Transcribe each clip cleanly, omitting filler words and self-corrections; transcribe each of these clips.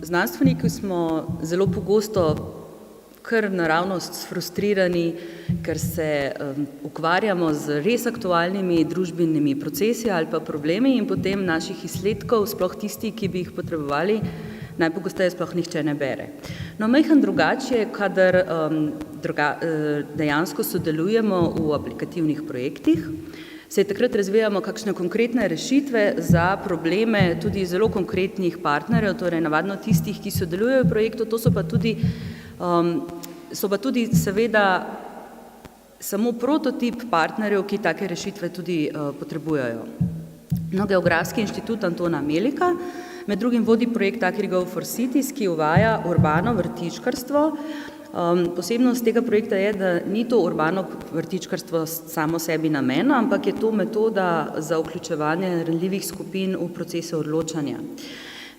Znanstveniki smo zelo pogosto kar naravnost sfrustrirani, ker se ukvarjamo z res aktualnimi družbenimi procesi ali pa problemi in potem naših izsledkov, sploh tisti, ki bi jih potrebovali, najpogosteje sploh nihče ne bere. No, majhen drugače je, kadar dejansko sodelujemo v aplikativnih projektih, se takrat razvijamo kakšne konkretne rešitve za probleme tudi zelo konkretnih partnerjev, torej navadno tistih, ki sodelujejo v projektu, to so pa tudi seveda samo prototip partnerjev, ki take rešitve tudi potrebujejo. No, Geografski inštitut Antona Melika med drugim vodi projekt AgriGo for Cities, ki uvaja urbano vrtičkarstvo. Posebnost tega projekta je, da ni to urbano vrtičkarstvo samo sebi namen, ampak je to metoda za vključevanje ranljivih skupin v procese odločanja.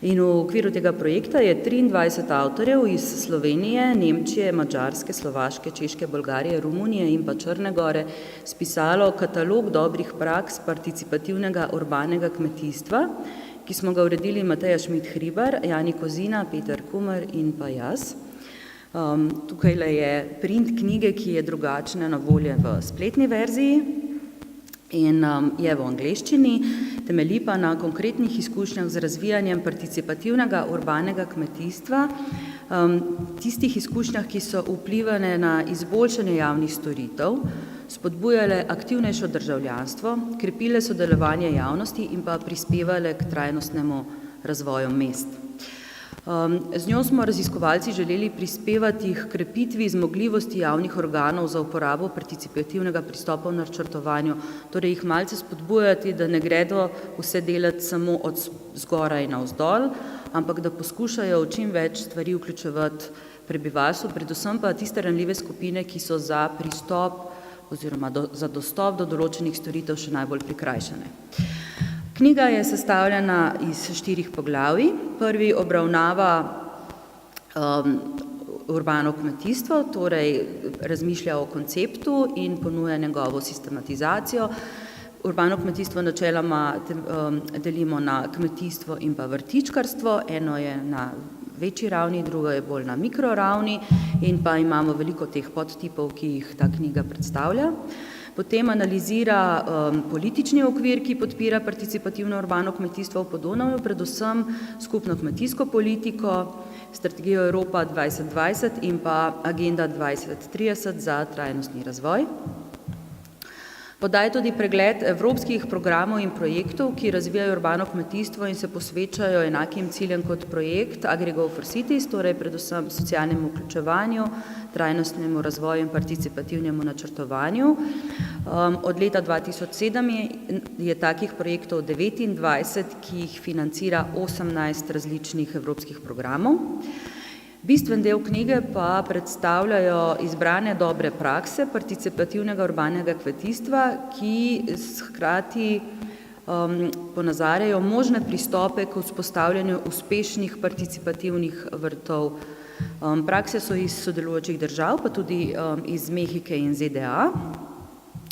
In v okviru tega projekta je 23 avtorjev iz Slovenije, Nemčije, Madžarske, Slovaške, Češke, Bolgarije, Romunije in pa Črne gore spisalo katalog dobrih praks participativnega urbanega kmetijstva, ki smo ga uredili Mateja Šmit-Hribar, Jani Kozina, Peter Kumer in pa jaz. Tukaj je print knjige, ki je drugačna na voljo v spletni verziji in je v angleščini, temelji pa na konkretnih izkušnjah z razvijanjem participativnega urbanega kmetijstva, tistih izkušnjah, ki so vplivane na izboljšanje javnih storitev, spodbujale aktivnejšo državljanstvo, krepile sodelovanje javnosti in pa prispevale k trajnostnemu razvoju mest. Z njo smo raziskovalci želeli prispevati k krepitvi zmogljivosti javnih organov za uporabo participativnega pristopa v načrtovanju, torej jih malce spodbujati, da ne gredo vse delati samo od zgoraj navzdol, ampak da poskušajo čim več stvari vključevati prebivalstvo, predvsem pa tiste ranljive skupine, ki so za pristop oziroma za dostop do določenih storitev še najbolj prikrajšane. Knjiga je sestavljena iz 4 poglavij. Prvi obravnava urbano kmetijstvo, torej razmišlja o konceptu in ponuja njegovo sistematizacijo. Urbano kmetijstvo načeloma delimo na kmetijstvo in pa vrtičkarstvo, eno je na večji ravni, drugo je bolj na mikroravni in pa imamo veliko teh podtipov, ki jih ta knjiga predstavlja. Potem analizira politični okvir, ki podpira participativno urbano kmetijstvo v Podonavju, predvsem skupno kmetijsko politiko, strategijo Evropa 2020 in pa Agenda 2030 za trajnostni razvoj. Podaja tudi pregled evropskih programov in projektov, ki razvijajo urbano kmetijstvo in se posvečajo enakim ciljem kot projekt AgriGo for Cities, torej predvsem socialnemu vključevanju, trajnostnemu razvoju in participativnemu načrtovanju. Od leta 2007 je takih projektov 29, ki jih financira 18 različnih evropskih programov. Bistven del knjige pa predstavljajo izbrane dobre prakse participativnega urbanega kmetijstva, ki hkrati ponazarjajo možne pristope k vzpostavljanju uspešnih participativnih vrtov. Prakse so iz sodelujočih držav, pa tudi iz Mehike in ZDA.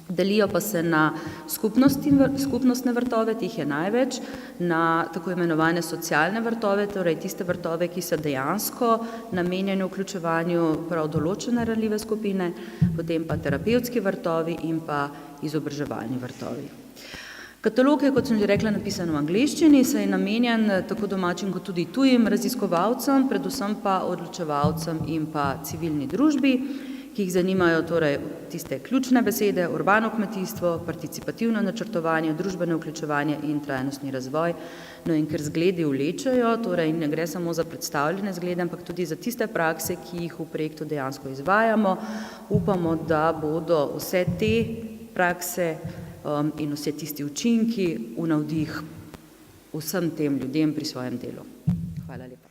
Delijo pa se na skupnostne vrtove, teh je največ, na tako imenovane socialne vrtove, torej tiste vrtove, ki so dejansko namenjeni vključevanju prav določene ranljive skupine, potem pa terapevtski vrtovi in pa izobraževalni vrtovi. Katalog je, kot sem že rekla, napisan v angleščini, saj je namenjen tako domačim kot tudi tujim raziskovalcem, predvsem pa odločevalcem in pa civilni družbi, ki jih zanimajo torej tiste ključne besede, urbano kmetijstvo, participativno načrtovanje, družbeno vključevanje in trajnostni razvoj. No in ker zgledi vlečejo, torej ne gre samo za predstavljene zglede, ampak tudi za tiste prakse, ki jih v projektu dejansko izvajamo. Upamo, da bodo vse te prakse in vse tisti učinki v navdih vsem tem ljudem pri svojem delu. Hvala lepa.